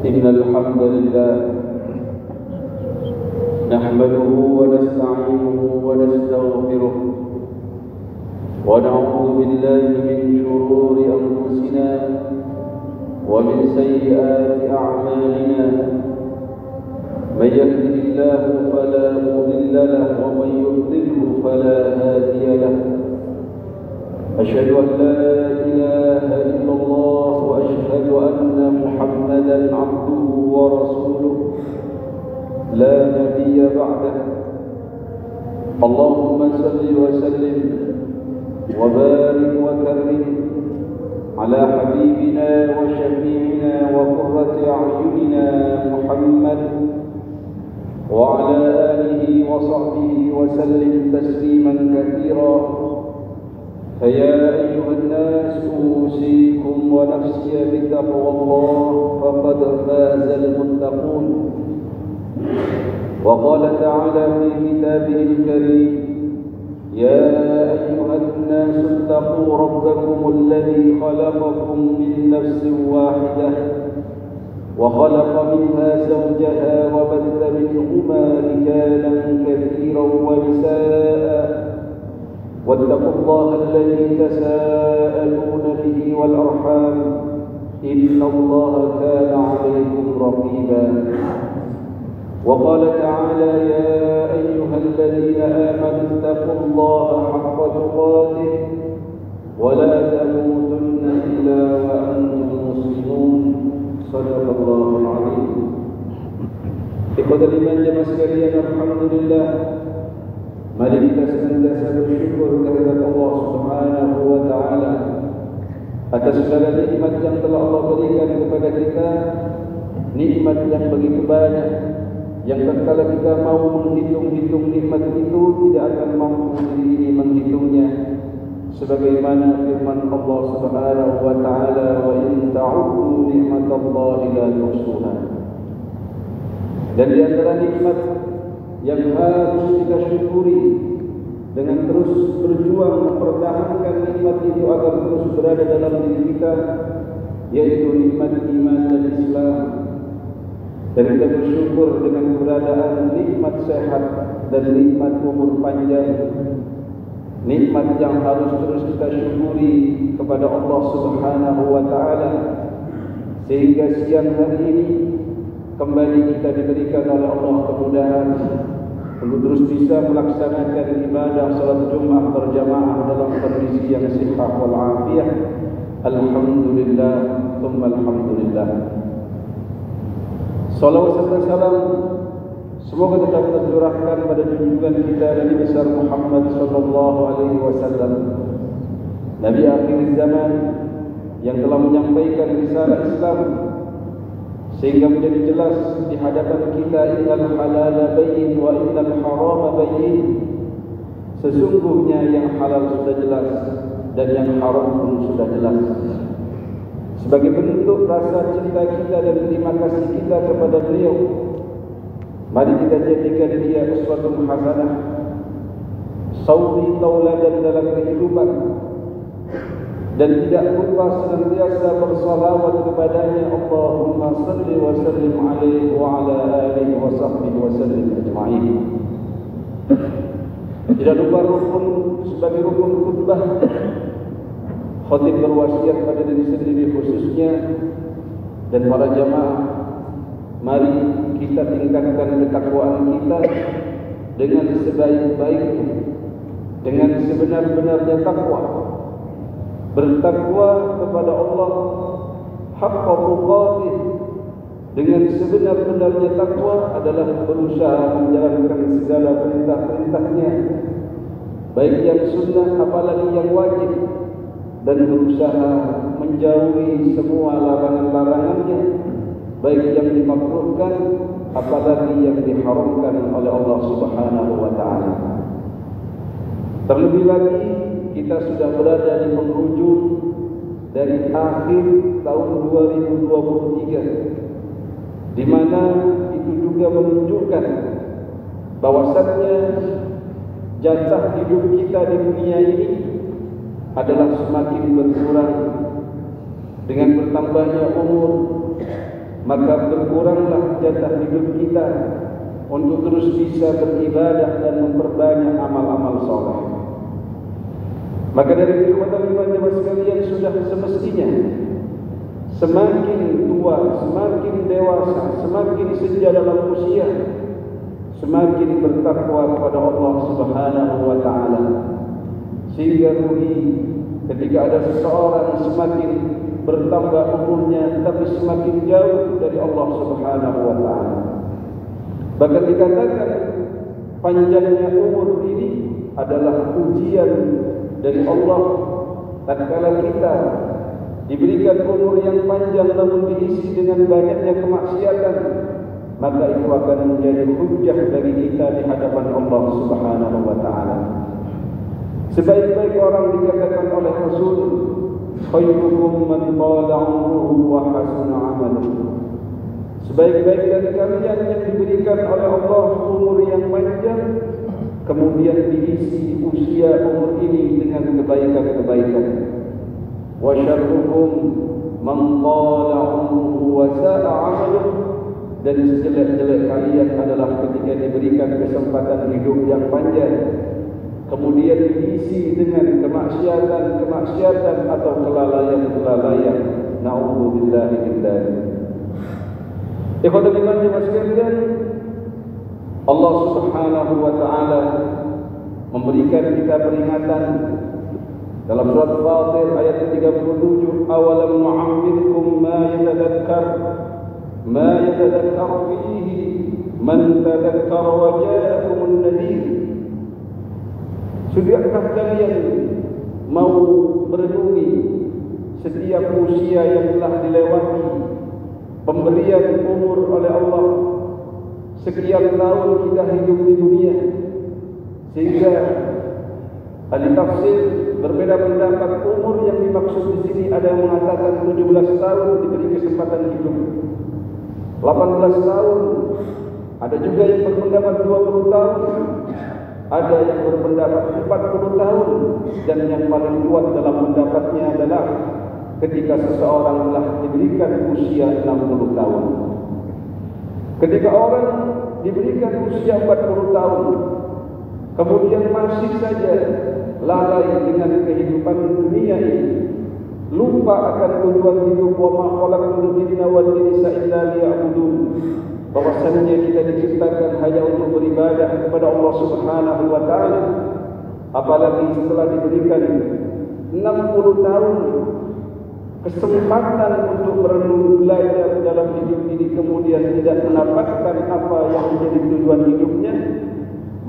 إن الحمد لله نحمده ونستعينه ونستغفره ونعوذ بالله من شرور أنفسنا ومن سيئات أعمالنا من يهده الله فلا مضل له ومن يضلل فلا هادي له أشهد أن لا إله إلا الله وأشهد أن محمدا عبده ورسوله لا نبي بعده اللهم صل وسلم وبارك وكرم على حبيبنا وشفيعنا وقرة أعيننا محمد وعلى آله وصحبه وسلم تسليما كثيرا فيا أيها الناس أوصيكم ونفسي بتقوى الله فقد فاز المتقون وقال تعالى في كتابه الكريم يا أيها الناس اتقوا ربكم الذي خلقكم من نفس واحدة وخلق منها زوجها وبث منهما رجالا كثيرا ونساء واتقوا الله الذي تساءلون به والأرحام إن الله كان عليكم رقيبا وقال تعالى يا أيها الذين آمنوا اتقوا الله حق تقاته ولا تموتن إلا وأنتم مسلمون صدق الله العظيم. Ikhwatal iman jemaah sekalian, alhamdulillah, mari kita senantiasa bersyukur kehadirat Allah Subhanahu wa taala atas segala nikmat yang telah Allah berikan kepada kita, nikmat yang begitu banyak yang tatkala kita mau menghitung-hitung nikmat itu tidak akan mampu diri menghitungnya, sebagaimana firman Allah Subhanahu wa taala wa in ta'uddu ni'matallahi la tuhsuha. Dan di antara nikmat yang harus kita syukuri dengan terus berjuang mempertahankan nikmat itu agar terus berada dalam diri kita, yaitu nikmat iman dan Islam. Dan kita bersyukur dengan keberadaan nikmat sehat dan nikmat umur panjang, nikmat yang harus terus kita syukuri kepada Allah Subhanahu wa taala, sehingga siang hari ini kembali kita diberikan oleh Allah kemudahan untuk terus bisa melaksanakan ibadah salat Jumat berjamaah dalam kondisi yang sihat wal afiyah. Alhamdulillah, tsumma alhamdulillah. Salawat serta salam semoga tetap tercurahkan pada junjungan kita Nabi besar Muhammad sallallahu alaihi wasallam, Nabi akhir zaman yang telah menyampaikan risalah Islam sehingga menjadi jelas di hadapan kita, innal halala bayyin wa innal harama bayyin. Sesungguhnya yang halal sudah jelas dan yang haram pun sudah jelas. Sebagai bentuk rasa cinta kita dan terima kasih kita kepada beliau, mari kita jadikan dia uswatun hasanah, sauri tauladan dalam kehidupan, dan tidak lupa senantiasa bersalawat kepadanya. Allahumma salli wa sallim alaihi wa ala alihi wa sahbihi wa sallim ajma'in. Tidak lupa rukun sebagai rukun khutbah, khatib berwasiat pada diri sendiri khususnya dan para jamaah, mari kita tingkatkan ketakwaan kita dengan sebaik-baiknya, dengan sebenar-benarnya takwa. Bertakwa kepada Allah haqqa tuqatih, dengan sebenar-benarnya takwa adalah berusaha menjalankan segala perintah-perintahnya, baik yang sunnah apalagi yang wajib, dan berusaha menjauhi semua larangan-larangannya, baik yang dimakruhkan apalagi yang diharamkan oleh Allah Subhanahu wa taala. Terlebih lagi kita sudah berada di penghujung dari akhir tahun 2023, di mana itu juga menunjukkan bahwasannya jatah hidup kita di dunia ini adalah semakin berkurang dengan bertambahnya umur, maka berkuranglah jatah hidup kita untuk terus bisa beribadah dan memperbanyak amal-amal soleh. Maka dari ikhwatal iman jemaah sekalian, sudah semestinya semakin tua, semakin dewasa, semakin senja dalam usia, semakin bertakwa kepada Allah Subhanahu wa taala. Sehingga rugi ketika ada seseorang semakin bertambah umurnya tapi semakin jauh dari Allah Subhanahu wa taala. Bahkan dikatakan panjangnya umur ini adalah ujian dari Allah. Tatkala kita diberikan umur yang panjang namun diisi dengan banyaknya kemaksiatan, maka itu akan menjadi hujjah bagi kita di hadapan Allah Subhanahu wa taala. Sebaik-baik orang dikatakan oleh Rasul, khairukum man tala umruhu wa hasuna amaluhu. Sebaik-baik dari kalian yang diberikan oleh Allah umur yang panjang, kemudian diisi usia umur ini dengan kebaikan-kebaikan. Wa syarrukum man tala umruhu wa sa'a amaluhu. Dan sejelek-jelek kalian adalah ketika diberikan kesempatan hidup yang panjang, kemudian diisi dengan kemaksiatan atau kelalaian. Na'udzubillahi min dzalik. Ikhwatul iman jemaah sekalian, Allah Subhanahu wa taala memberikan kita peringatan dalam surat Fatir ayat 37, awalam nu'ammirkum ma yatadhakkar fihi man tadhakkara wa ja'akumun nadhir. Sudahkah kalian mau merenungi setiap usia yang telah dilewati, pemberian umur oleh Allah, sekian tahun kita hidup di dunia, sehingga ahli tafsir berbeda pendapat umur yang dimaksud di sini. Ada yang mengatakan 17 tahun diberi kesempatan hidup, 18 tahun, ada juga yang berpendapat 20 tahun, ada yang berpendapat 40 tahun, dan yang paling kuat dalam pendapatnya adalah ketika seseorang telah diberikan usia 60 tahun. Ketika orang diberikan usia 40 tahun, kemudian masih saja lalai dengan kehidupan dunia ini, lupa akan tujuan hidup, wa ma khalaqtul jinna wal insa illa liya'budun, bahwasanya kita diciptakan hanya untuk beribadah kepada Allah Subhanahu wa taala. Apalagi setelah diberikan 60 tahun kesempatan untuk merenung belajar dalam hidup ini, kemudian tidak mendapatkan apa yang menjadi tujuan hidupnya,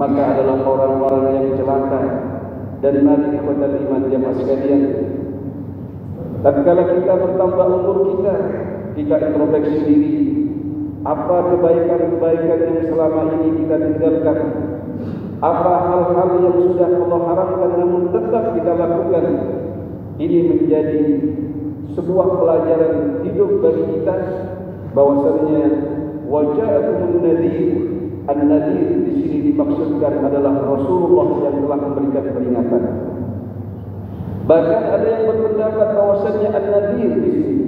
maka adalah orang-orang yang celaka. Dan mari ikhwatal iman jemaah sekalian, tatkala kita bertambah umur kita introspeksi diri, apa kebaikan-kebaikan yang selama ini kita tinggalkan, apa hal-hal yang sudah Allah haramkan namun tetap kita lakukan. Ini menjadi sebuah pelajaran hidup bagi kita, bahwasanya waja'akumun nadhir. An-nadhir di sini dimaksudkan adalah Rasulullah yang telah memberikan peringatan. Bahkan ada yang berpendapat bahwasanya an-nadhir di sini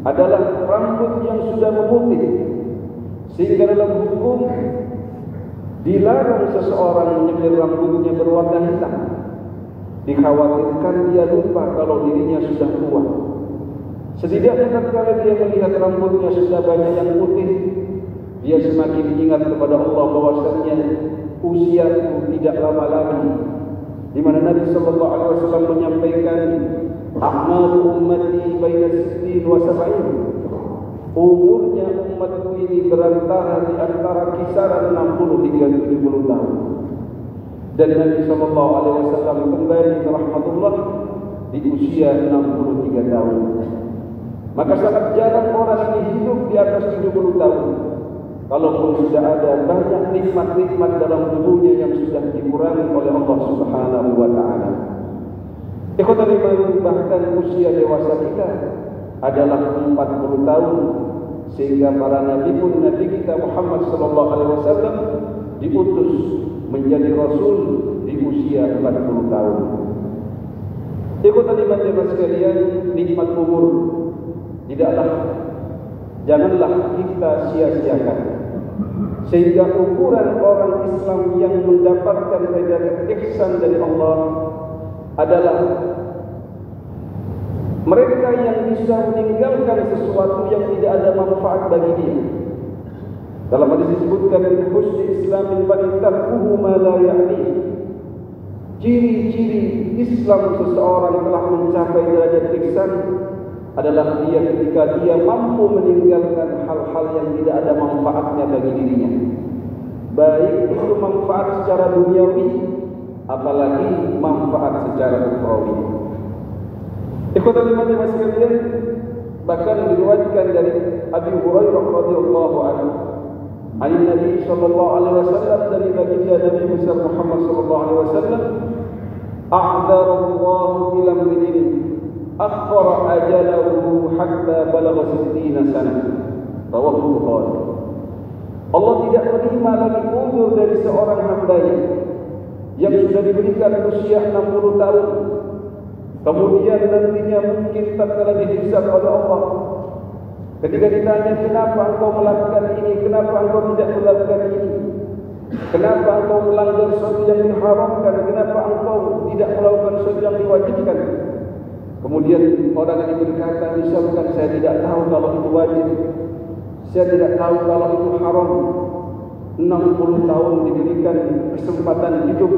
adalah rambut yang sudah memutih, sehingga dalam hukum dilarang seseorang menyemir rambutnya berwarna hitam. Dikhawatirkan dia lupa kalau dirinya sudah tua. Setidaknya tatkala dia melihat rambutnya sudah banyak yang putih, dia semakin ingat kepada Allah bahwasanya usiaku tidak lama lagi. Di mana Nabi sallallahu alaihi wasallam menyampaikan, "A'malu ummati baina 60 wa 70." Umurnya umatku ini berantara di antara kisaran 60 hingga 70 tahun. Dan Nabi sallallahu alaihi wasallam kembali ke rahmatullah di usia 63 tahun. Maka sangat jarang orang ini hidup di atas 70 tahun. Kalaupun sudah ada banyak nikmat-nikmat dalam tubuhnya yang sudah dikurangi oleh Allah Subhanahu wa taala. Ikhwatul iman, bahkan usia dewasa kita adalah 40 tahun, sehingga para nabi pun, Nabi kita Muhammad sallallahu alaihi wasallam diutus menjadi rasul di usia 40 tahun. Ikhwatul iman jemaah sekalian, nikmat umur tidaklah janganlah kita sia-siakan. Sehingga ukuran orang Islam yang mendapatkan derajat ihsan dari Allah adalah mereka yang bisa meninggalkan sesuatu yang tidak ada manfaat bagi dia. Dalam hadis disebutkan min husni Islamil mar'i tarkuhu ma la ya'ni. Ciri-ciri Islam seseorang telah mencapai derajat ihsan adalah dia ketika dia mampu meninggalkan hal-hal yang tidak ada manfaatnya bagi dirinya, baik itu manfaat secara duniawi apalagi manfaat secara ukhrawi. Ikhwatul iman yang sekalian, bahkan diriwayatkan dari Abu Hurairah radhiyallahu anhu dari Nabi sallallahu alaihi wasallam, dari baginda Nabi Muhammad sallallahu alaihi wasallam, a'dzarallahu ila mridin akhara ajalahu hatta balagha 60 sana. Rawahu Bukhari. Allah tidak menerima lagi uzur dari seorang hamba-Nya yang sudah diberikan usia 60 tahun, kemudian nantinya mungkin tatkala dihisab oleh Allah, ketika ditanya kenapa engkau melakukan ini, kenapa engkau tidak melakukan ini, kenapa engkau melanggar sesuatu yang diharamkan, kenapa engkau tidak melakukan sesuatu yang diwajibkan, kemudian orang ini berkata, misalkan saya tidak tahu kalau itu wajib, saya tidak tahu kalau itu haram. 60 tahun diberikan kesempatan hidup,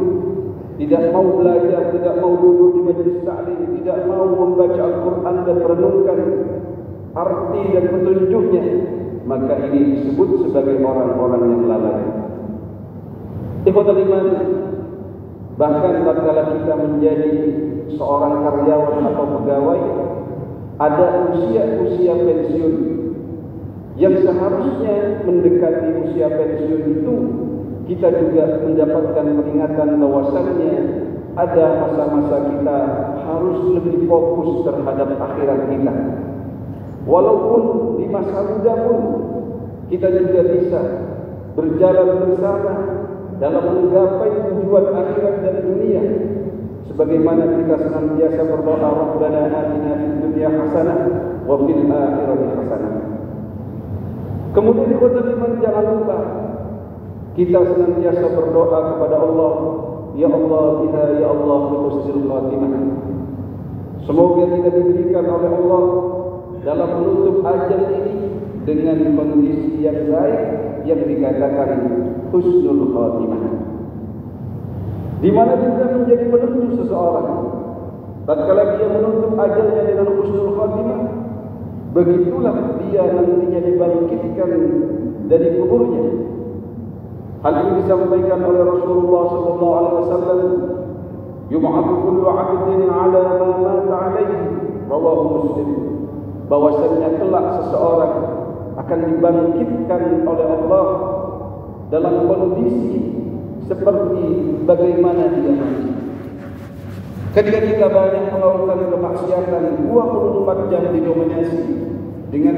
tidak mau belajar, tidak mau duduk di majelis ta'lim, tidak mau membaca Al-Quran dan merenungkan arti dan petunjuknya, maka ini disebut sebagai orang-orang yang lalai. Ikhwatul iman, bahkan tatkala kita menjadi seorang karyawan atau pegawai, ada usia pensiun yang seharusnya mendekati usia pensiun itu, kita juga mendapatkan peringatan bahwasannya ada masa-masa kita harus lebih fokus terhadap akhirat kita. Walaupun di masa muda pun kita juga bisa berjalan bersama dalam menggapai tujuan akhirat dan dunia, sebagaimana kita senantiasa berdoa, Rabbana atina fid dunya hasanah wa fil akhirati hasanah. Kemudian ikhwatul iman, jangan lupa kita senantiasa berdoa kepada Allah, ya Allah, ya Allah, husnul khatimah. Semoga kita diberikan oleh Allah dalam menutup ajal ini dengan kondisi yang baik yang dikatakan husnul khatimah, di mana juga menjadi penentu seseorang. Tatkala dia menutup ajalnya dengan husnul khatimah, begitulah dia nantinya dibangkitkan dari kuburnya. Hal ini disampaikan oleh Rasulullah sallallahu alaihi wasallam, yub'atsu kullu 'abdin 'ala ma mata 'alaihi, rawahu Muslim. Bahwasanya kelak seseorang akan dibangkitkan oleh Allah dalam kondisi seperti bagaimana dia mati. Ketika kita banyak melakukan kemaksiatan 24 jam didominasi dengan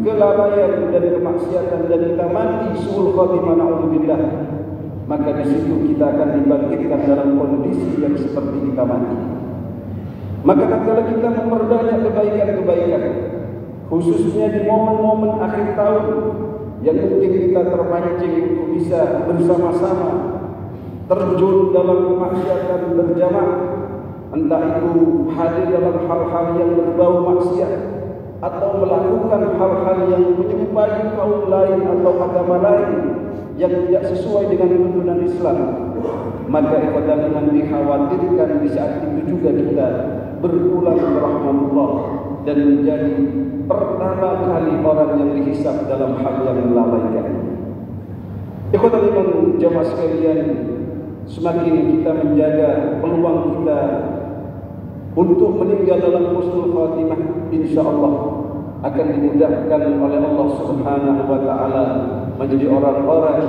kelalaian dan kemaksiatan, dan kita mati suul khatimah na'udzubillah, maka di situ kita akan dibangkitkan dalam kondisi yang seperti kita mati. Maka tatkala kita memperbanyak kebaikan-kebaikan, khususnya di momen-momen akhir tahun yang mungkin kita terpancing untuk bisa bersama-sama terjun dalam kemaksiatan berjamaah, entah itu hadir dalam hal-hal yang berbau maksiat atau melakukan hal-hal yang menyerupai kaum lain atau agama lain yang tidak sesuai dengan tuntunan Islam, maka ikhwatul iman dikhawatirkan di saat itu juga kita berulang rahmatullah dan menjadi pertama kali orang yang dihisab dalam hal yang melalaikan. Ikhwatul iman jamaah sekalian, semakin kita menjaga peluang kita untuk meninggal dalam husnul khatimah, insyaallah akan dimudahkan oleh Allah Subhanahu wa taala menjadi orang-orang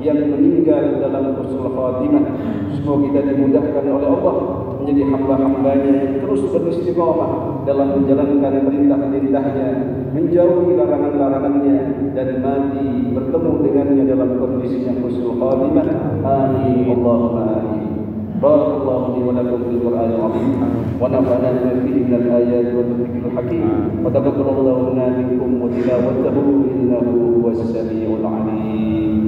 yang meninggal dalam husnul khatimah. Semoga kita dimudahkan oleh Allah menjadi hamba-hambanya yang terus beristiqamah dalam menjalankan perintah-perintahnya, menjauhi larangan-larangannya, dan mati bertemu dengannya dalam kondisi yang husnul khatimah. Amin Allahumma amin. بارك الله لي ولكم في القرآن العظيم ونفعنا بما فيه من الآيات والذكر الحكيم وتقبل الله منا منكم وتلاوته إنه هو السميع العليم.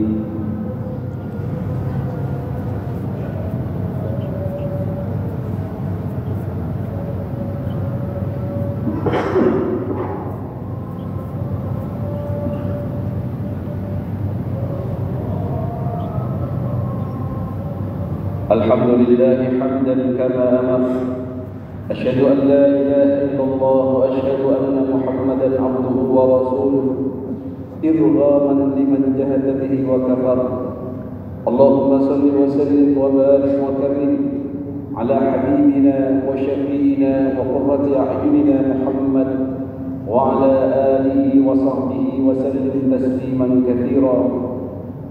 الحمد لله حمدا كما أمر، أشهد أن لا إله إلا الله وأشهد أن محمدا عبده ورسوله إرغاما لمن جهد به وكفر. اللهم صل وسلم وبارك وكرم على حبيبنا وشفينا وقرة أعيننا محمد وعلى آله وصحبه وسلم تسليما كثيرا.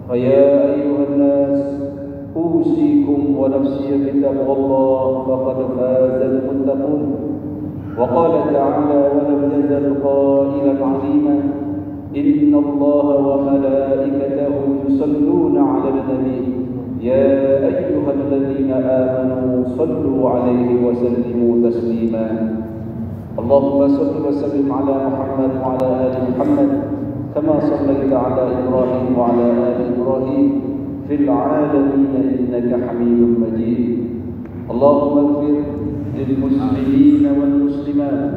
فيا أيها الناس أوصيكم ونفسي بتقوى الله فقد فاز المتقون. وقال تعالى ولم يزل قائلا عليما إن الله وملائكته يصلون على النبي يا أيها الذين آمنوا صلوا عليه وسلموا تسليما. اللهم صل وسلم على محمد وعلى آل محمد كما صليت على إبراهيم وعلى آل إبراهيم في العالمين إنك حميد مجيد. اللهم اغفر للمسلمين والمسلمات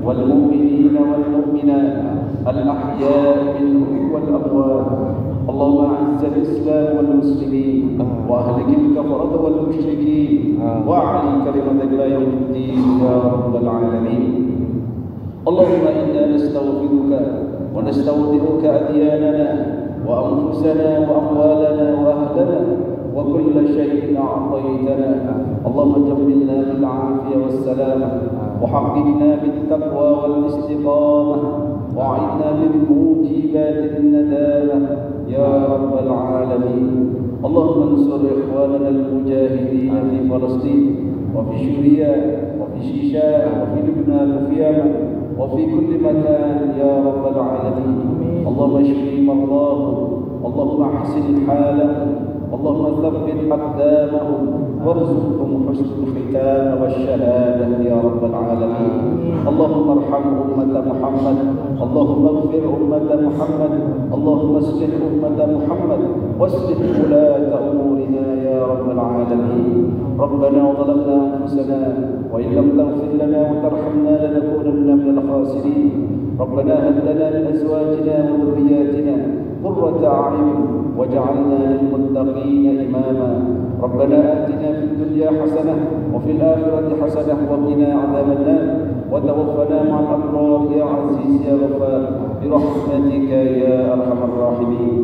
والمؤمنين والمؤمنات الأحياء منهم والأموات. اللهم أعز الإسلام والمسلمين وأهلك الكفرة والمشركين وأعلي كلمتك إلى يوم الدين يا رب العالمين. اللهم إنا نستغفرك ونستودعك أدياننا وأنفسنا وأموالنا وأهلنا وكل شيء أعطيتنا. اللهم جملنا بالعافية والسلامة وحققنا بالتقوى والاستقامة وأعذنا من موجبات الندامة يا رب العالمين. اللهم انصر إخواننا المجاهدين في فلسطين وفي سوريا وفي شيشان وفي لبنان وفي يمن وفي كل مكان يا رب العالمين. اللهم اشف مرضاهم، اللهم احسن حالهم، اللهم ثبت أقدامهم وارزقهم حسن الختام والشهادة يا رب العالمين. اللهم ارحم أمة محمد، اللهم اغفر أمة محمد، اللهم اصلح أمة محمد واصلح ولاة أمورنا يا رب العالمين. ربنا ظلمنا أنفسنا وإن لم تغفر لنا وترحمنا لنكونن من الخاسرين. ربنا هب لنا من أزواجنا وذرياتنا قرة أعين واجعلنا للمتقين إماما. ربنا آتنا في الدنيا حسنة وفي الآخرة حسنة وقنا عذاب النار وتوفنا مع الأبرار يا عزيز يا غفار برحمتك يا أرحم الراحمين.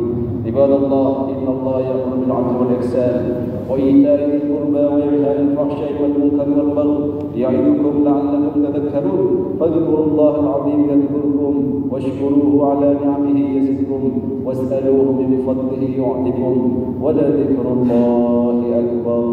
عباد الله إن الله يأمر بالعدل والإحسان وإيتاء ذي القربى وينهى عن الفحشاء والمنكر والبغي يعظكم لعلكم تذكرون. فاذكروا الله العظيم يذكركم واشكروه على نعمه يزدكم واسألوه من فضله يعطكم ولذكر الله أكبر.